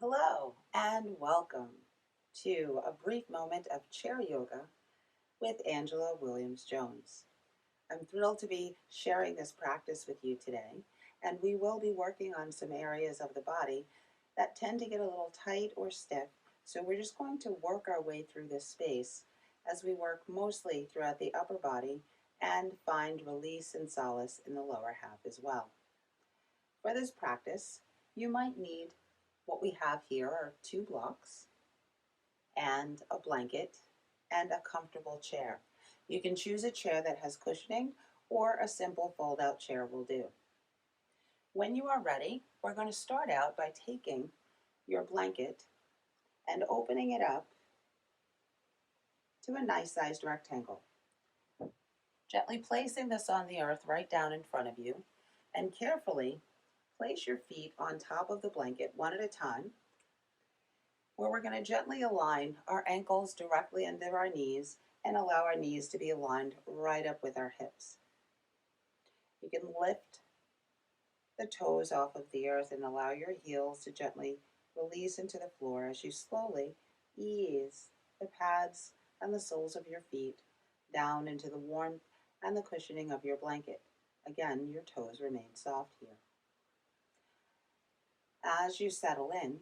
Hello and welcome to a brief moment of chair yoga with Angela Williams Jones. I'm thrilled to be sharing this practice with you today, and we will be working on some areas of the body that tend to get a little tight or stiff. So we're just going to work our way through this space as we work mostly throughout the upper body and find release and solace in the lower half as well. For this practice, you might need what we have here are two blocks and a blanket and a comfortable chair. You can choose a chair that has cushioning or a simple fold-out chair will do. When you are ready, we're going to start out by taking your blanket and opening it up to a nice sized rectangle. Gently placing this on the earth right down in front of you, and carefully place your feet on top of the blanket one at a time, where we're going to gently align our ankles directly under our knees and allow our knees to be aligned right up with our hips. You can lift the toes off of the earth and allow your heels to gently release into the floor as you slowly ease the pads and the soles of your feet down into the warmth and the cushioning of your blanket. Again, your toes remain soft here. As you settle in,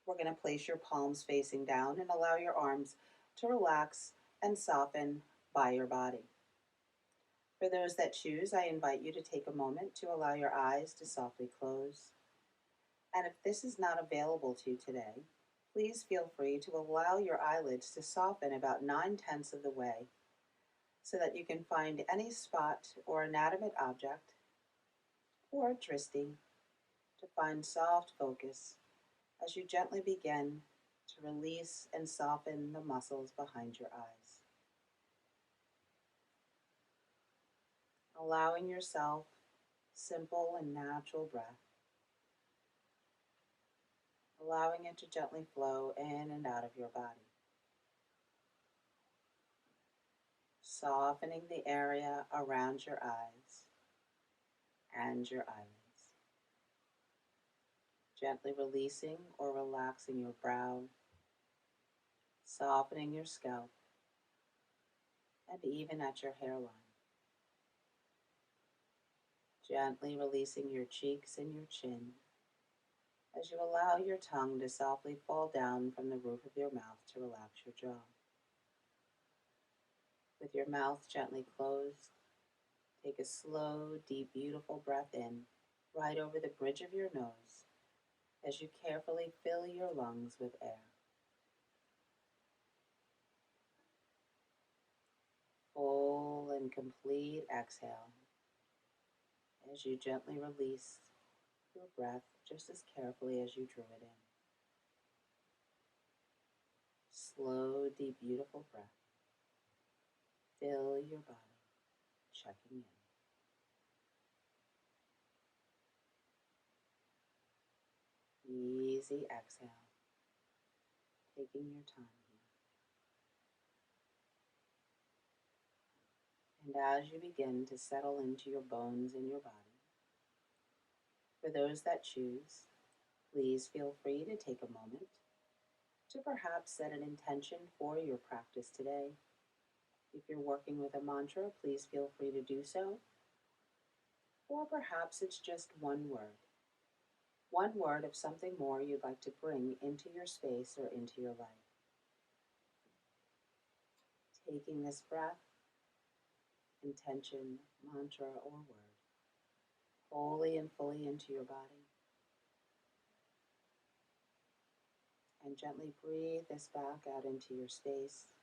we're going to place your palms facing down and allow your arms to relax and soften by your body. For those that choose, I invite you to take a moment to allow your eyes to softly close. And if this is not available to you today, please feel free to allow your eyelids to soften about 9/10 of the way so that you can find any spot or inanimate object or drishti to find soft focus as you gently begin to release and soften the muscles behind your eyes. Allowing yourself simple and natural breath, allowing it to gently flow in and out of your body. Softening the area around your eyes and your eyelids. Gently releasing or relaxing your brow, softening your scalp, and even at your hairline. Gently releasing your cheeks and your chin as you allow your tongue to softly fall down from the roof of your mouth to relax your jaw. With your mouth gently closed, take a slow, deep, beautiful breath in right over the bridge of your nose as you carefully fill your lungs with air. Full and complete exhale as you gently release your breath just as carefully as you drew it in. Slow, deep, beautiful breath. Fill your body, checking in. Easy exhale, taking your time here. And as you begin to settle into your bones and your body, for those that choose, please feel free to take a moment to perhaps set an intention for your practice today. If you're working with a mantra, please feel free to do so. Or perhaps it's just one word of something more you'd like to bring into your space or into your life. Taking this breath, intention, mantra, or word wholly and fully into your body. And gently breathe this back out into your space,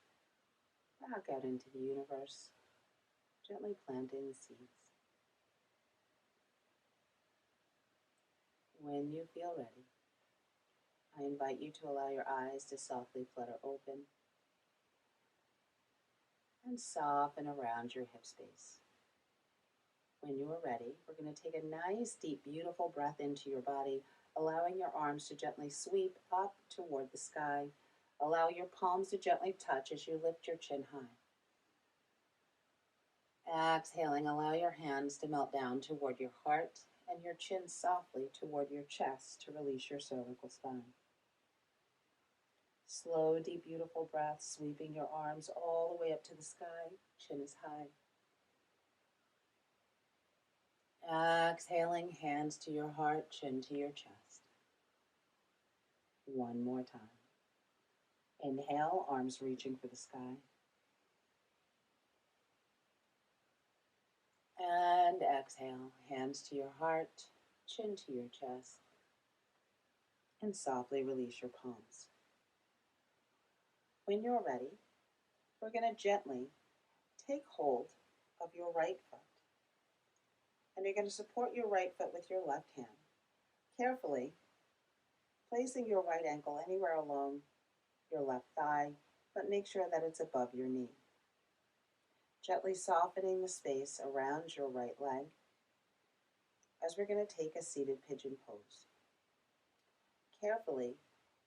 back out into the universe, gently planting the seeds. When you feel ready, I invite you to allow your eyes to softly flutter open and soften around your hip space. When you are ready, we're going to take a nice, deep, beautiful breath into your body, allowing your arms to gently sweep up toward the sky. Allow your palms to gently touch as you lift your chin high. Exhaling, allow your hands to melt down toward your heart and your chin softly toward your chest to release your cervical spine. Slow, deep, beautiful breath, sweeping your arms all the way up to the sky. Chin is high. Exhaling, hands to your heart, chin to your chest. One more time. Inhale, arms reaching for the sky. And exhale, hands to your heart, chin to your chest. And softly release your palms. When you're ready, we're going to gently take hold of your right foot. And you're going to support your right foot with your left hand, carefully placing your right ankle anywhere along your left thigh, but make sure that it's above your knee. Gently softening the space around your right leg as we're going to take a seated pigeon pose. Carefully,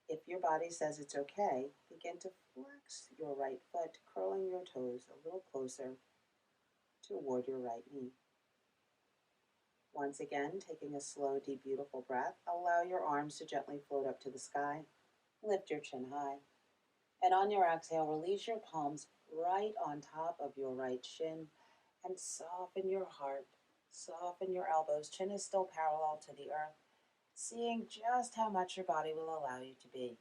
if your body says it's okay, begin to flex your right foot, curling your toes a little closer toward your right knee. Once again, taking a slow, deep, beautiful breath, allow your arms to gently float up to the sky. Lift your chin high. And on your exhale, release your palms right on top of your right shin and soften your heart, soften your elbows. Chin is still parallel to the earth, seeing just how much your body will allow you to be.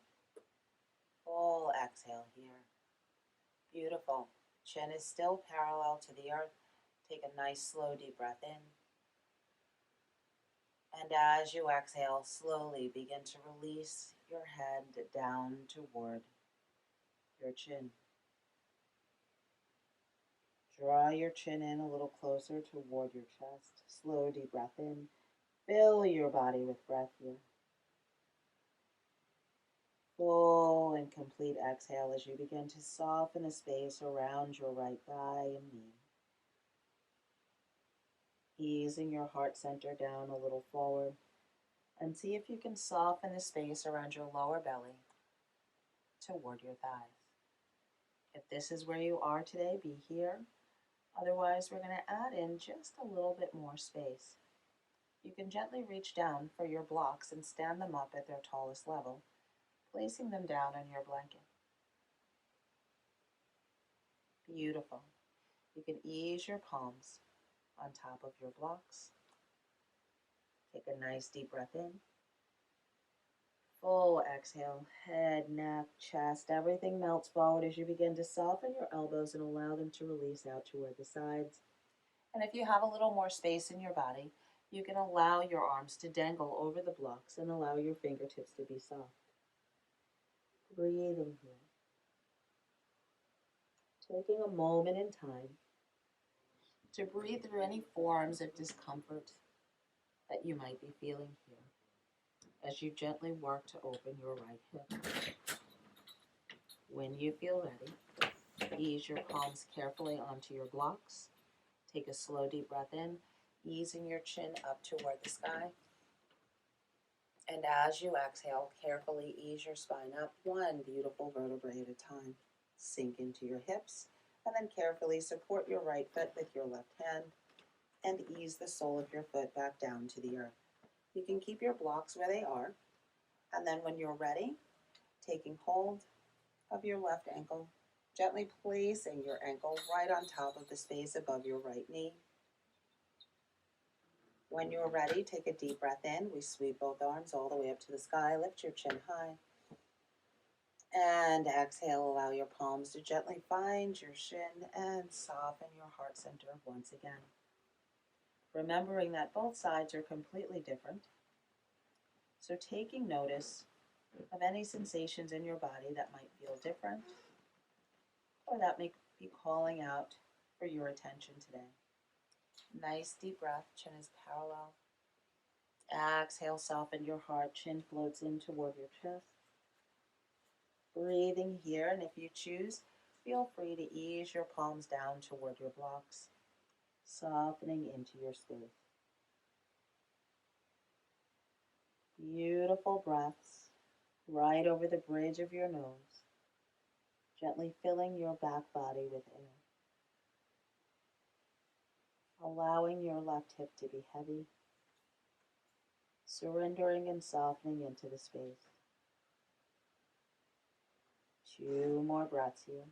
Full exhale here. Beautiful. Chin is still parallel to the earth. Take a nice, slow, deep breath in. And as you exhale, slowly begin to release your head down toward your chin. Draw your chin in a little closer toward your chest. Slow, deep breath in. Fill your body with breath here. Full and complete exhale as you begin to soften the space around your right thigh and knee. Easing your heart center down a little forward. And see if you can soften the space around your lower belly toward your thighs. If this is where you are today, be here. Otherwise, we're going to add in just a little bit more space. You can gently reach down for your blocks and stand them up at their tallest level, placing them down on your blanket. Beautiful. You can ease your palms on top of your blocks. Take a nice deep breath in. Full exhale, head, neck, chest, everything melts forward as you begin to soften your elbows and allow them to release out toward the sides. And if you have a little more space in your body, you can allow your arms to dangle over the blocks and allow your fingertips to be soft. Breathing here. Taking a moment in time to breathe through any forms of discomfort that you might be feeling here as you gently work to open your right hip. When you feel ready, ease your palms carefully onto your blocks. Take a slow, deep breath in, easing your chin up toward the sky. And as you exhale, carefully ease your spine up one beautiful vertebrae at a time. Sink into your hips, and then carefully support your right foot with your left hand and ease the sole of your foot back down to the earth. You can keep your blocks where they are, and then when you're ready, taking hold of your left ankle, gently placing your ankle right on top of the space above your right knee. When you're ready, take a deep breath in. We sweep both arms all the way up to the sky. Lift your chin high. And exhale, allow your palms to gently find your shin and soften your heart center once again. Remembering that both sides are completely different. So taking notice of any sensations in your body that might feel different or that may be calling out for your attention today. Nice deep breath, chin is parallel. Exhale, soften your heart, chin floats in toward your chest. Breathing here, and if you choose, feel free to ease your palms down toward your blocks, softening into your space. Beautiful breaths right over the bridge of your nose, gently filling your back body with air. Allowing your left hip to be heavy, surrendering and softening into the space. 2 more breaths here.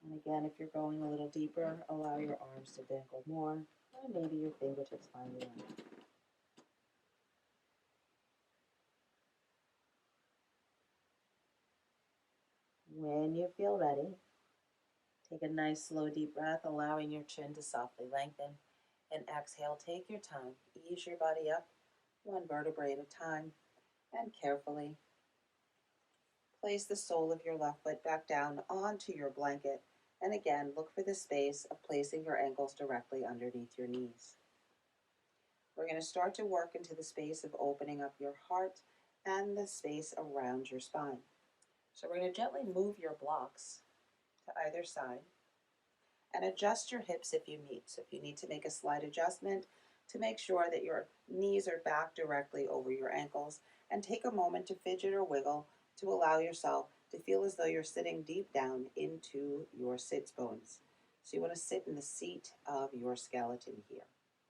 And again, if you're going a little deeper, allow your arms to dangle more, and maybe your fingertips find the end. When you feel ready, take a nice, slow, deep breath, allowing your chin to softly lengthen. And exhale, take your time. Ease your body up, one vertebrae at a time, and carefully place the sole of your left foot back down onto your blanket. And again, look for the space of placing your ankles directly underneath your knees. We're going to start to work into the space of opening up your heart and the space around your spine. So we're going to gently move your blocks to either side and adjust your hips if you need. So if you need to make a slight adjustment to make sure that your knees are back directly over your ankles, and take a moment to fidget or wiggle to allow yourself to feel as though you're sitting deep down into your sits bones. So you want to sit in the seat of your skeleton here.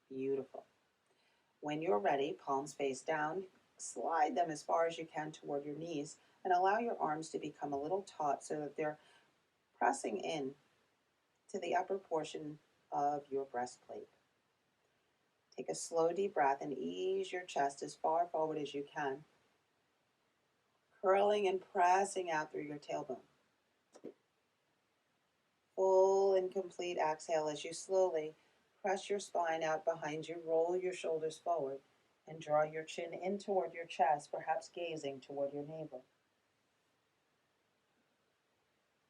Beautiful. When you're ready, palms face down, slide them as far as you can toward your knees and allow your arms to become a little taut so that they're pressing in to the upper portion of your breastplate. Take a slow, deep breath and ease your chest as far forward as you can, curling and pressing out through your tailbone. Full and complete exhale as you slowly press your spine out behind you, roll your shoulders forward, and draw your chin in toward your chest, perhaps gazing toward your navel.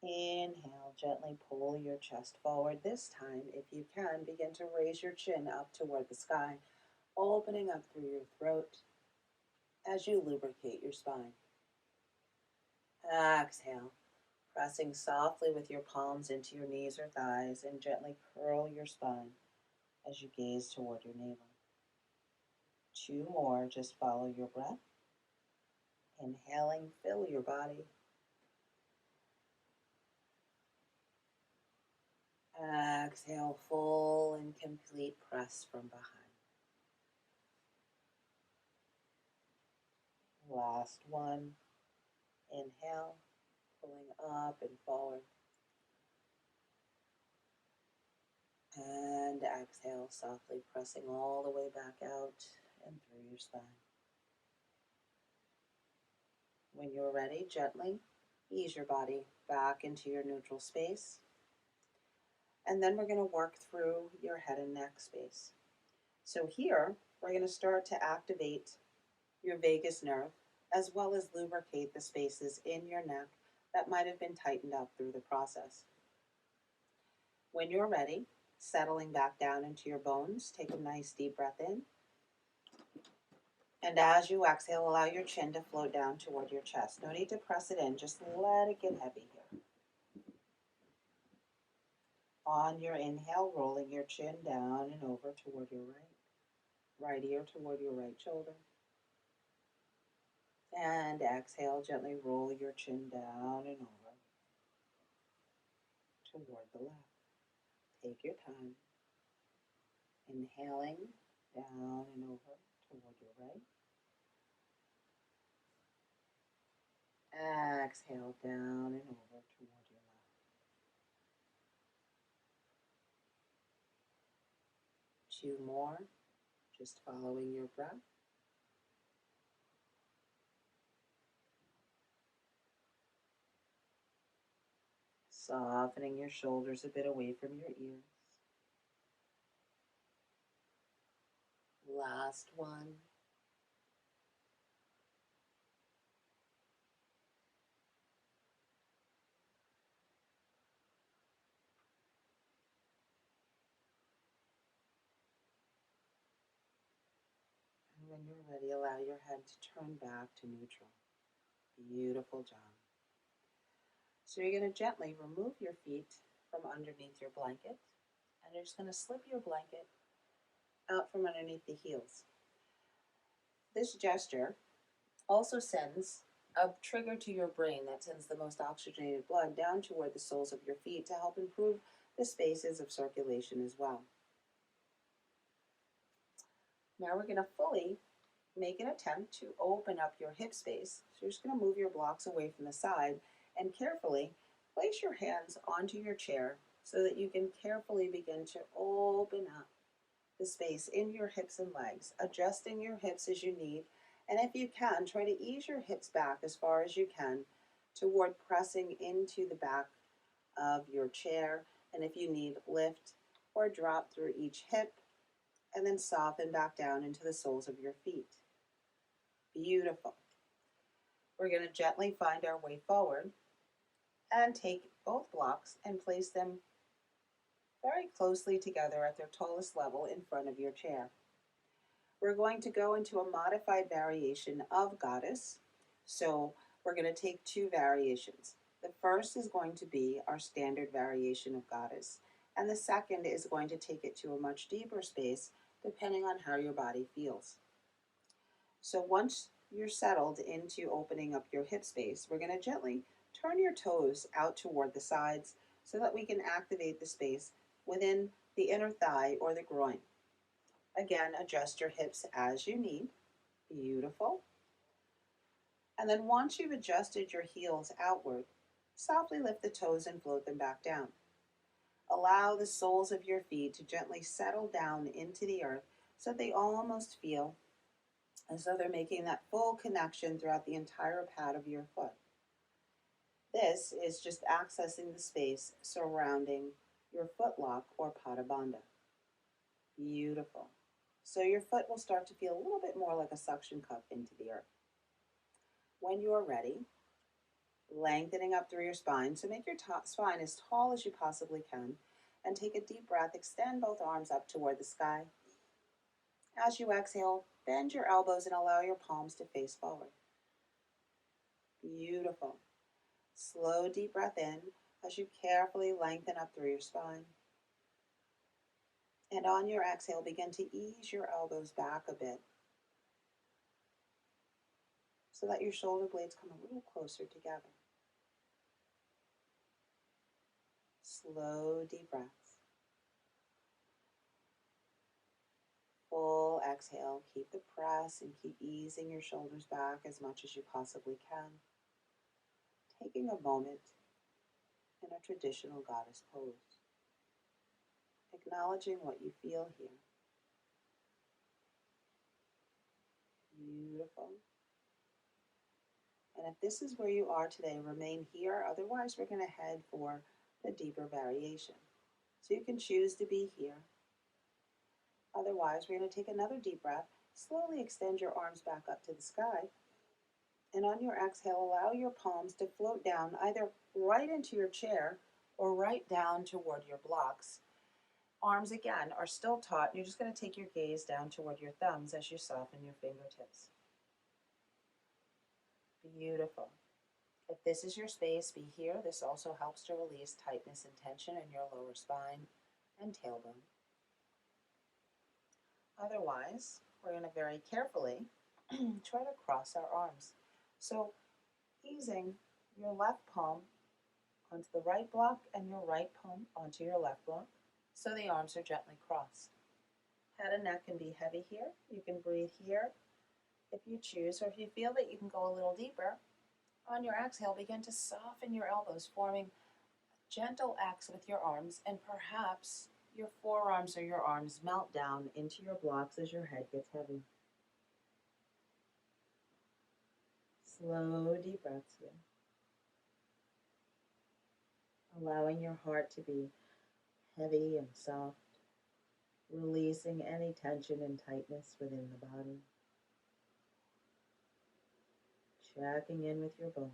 Inhale, gently pull your chest forward. This time, if you can, begin to raise your chin up toward the sky, opening up through your throat as you lubricate your spine. Exhale, pressing softly with your palms into your knees or thighs, and gently curl your spine as you gaze toward your navel. 2 more, just follow your breath. Inhaling, fill your body. Exhale, full and complete press from behind. Last one. Inhale, pulling up and forward. And exhale, softly pressing all the way back out and through your spine. When you're ready, gently ease your body back into your neutral space. And then we're going to work through your head and neck space. So here, we're going to start to activate your vagus nerve, as well as lubricate the spaces in your neck that might have been tightened up through the process. When you're ready, settling back down into your bones, take a nice deep breath in. And as you exhale, allow your chin to float down toward your chest. No need to press it in, just let it get heavy here. On your inhale, rolling your chin down and over toward your right ear toward your right shoulder. And exhale, gently roll your chin down and over toward the left. Take your time. Inhaling down and over toward your right. Exhale down and over toward your left. 2 more, just following your breath. Softening your shoulders a bit away from your ears. Last one. And when you're ready, allow your head to turn back to neutral. Beautiful job. So you're going to gently remove your feet from underneath your blanket, and you're just going to slip your blanket out from underneath the heels. This gesture also sends a trigger to your brain that sends the most oxygenated blood down toward the soles of your feet to help improve the spaces of circulation as well. Now we're going to fully make an attempt to open up your hip space. So you're just going to move your blocks away from the side And carefully place your hands onto your chair so that you can carefully begin to open up the space in your hips and legs, adjusting your hips as you need. And if you can, try to ease your hips back as far as you can toward pressing into the back of your chair. And if you need, lift or drop through each hip and then soften back down into the soles of your feet. Beautiful. We're going to gently find our way forward and take both blocks and place them very closely together at their tallest level in front of your chair. We're going to go into a modified variation of Goddess. So we're going to take two variations. The first is going to be our standard variation of Goddess, and the second is going to take it to a much deeper space depending on how your body feels. So once you're settled into opening up your hip space, we're going to gently turn your toes out toward the sides so that we can activate the space within the inner thigh or the groin. Again, adjust your hips as you need. Beautiful. And then once you've adjusted your heels outward, softly lift the toes and float them back down. Allow the soles of your feet to gently settle down into the earth so they almost feel as though they're making that full connection throughout the entire pad of your foot. This is just accessing the space surrounding your footlock or pada bandha. Beautiful. So your foot will start to feel a little bit more like a suction cup into the earth. When you're ready, lengthening up through your spine, so make your spine as tall as you possibly can, and take a deep breath. Extend both arms up toward the sky. As you exhale, bend your elbows and allow your palms to face forward. Beautiful. Slow, deep breath in as you carefully lengthen up through your spine. And on your exhale, begin to ease your elbows back a bit so that your shoulder blades come a little closer together. Slow, deep breaths. Full exhale. Keep the press and keep easing your shoulders back as much as you possibly can. Taking a moment in a traditional goddess pose. Acknowledging what you feel here. Beautiful. And if this is where you are today, remain here. Otherwise, we're going to head for the deeper variation. So you can choose to be here. Otherwise, we're going to take another deep breath. Slowly extend your arms back up to the sky. And on your exhale, allow your palms to float down either right into your chair or right down toward your blocks. Arms, again, are still taut. You're just going to take your gaze down toward your thumbs as you soften your fingertips. Beautiful. If this is your space, be here. This also helps to release tightness and tension in your lower spine and tailbone. Otherwise, we're going to very carefully try to cross our arms. So easing your left palm onto the right block and your right palm onto your left block so the arms are gently crossed. Head and neck can be heavy here. You can breathe here if you choose, or if you feel that you can go a little deeper, on your exhale, begin to soften your elbows, forming a gentle X with your arms, and perhaps your forearms or your arms melt down into your blocks as your head gets heavy. Slow, deep breaths here. Allowing your heart to be heavy and soft, releasing any tension and tightness within the body. Checking in with your bones.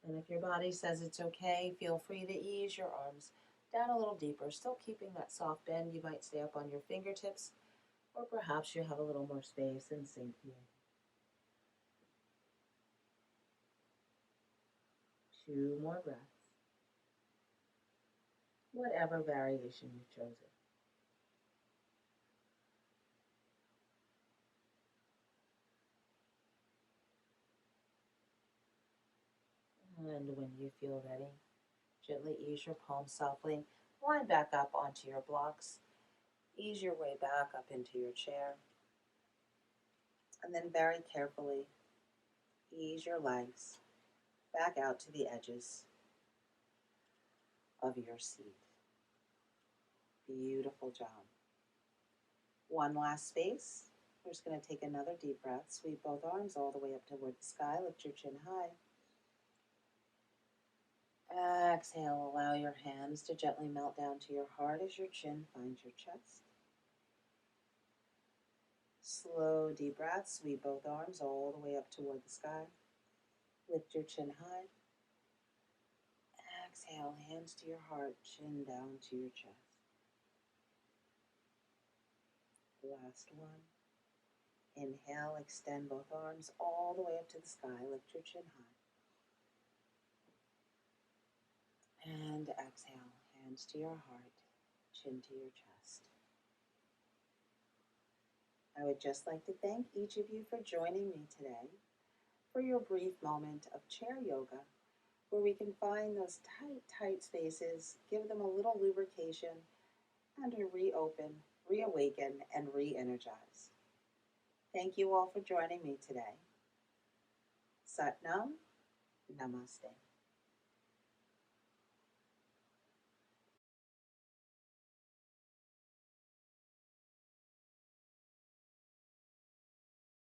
And if your body says it's okay, feel free to ease your arms down a little deeper, still keeping that soft bend. You might stay up on your fingertips, or perhaps you have a little more space and sink here. 2 more breaths. Whatever variation you've chosen. And when you feel ready, gently ease your palms softly, wind back up onto your blocks, ease your way back up into your chair. And then very carefully ease your legs back out to the edges of your seat. Beautiful job. One last space. We're just going to take another deep breath. Sweep both arms all the way up toward the sky. Lift your chin high. Exhale, allow your hands to gently melt down to your heart as your chin finds your chest. Slow, deep breath. Sweep both arms all the way up toward the sky. Lift your chin high. Exhale, hands to your heart, chin down to your chest. Last one. Inhale, extend both arms all the way up to the sky. Lift your chin high. And exhale, hands to your heart, chin to your chest. I would just like to thank each of you for joining me today for your brief moment of chair yoga, where we can find those tight spaces, give them a little lubrication, and to reopen, reawaken, and re-energize. Thank you all for joining me today. Sat Nam, Namaste.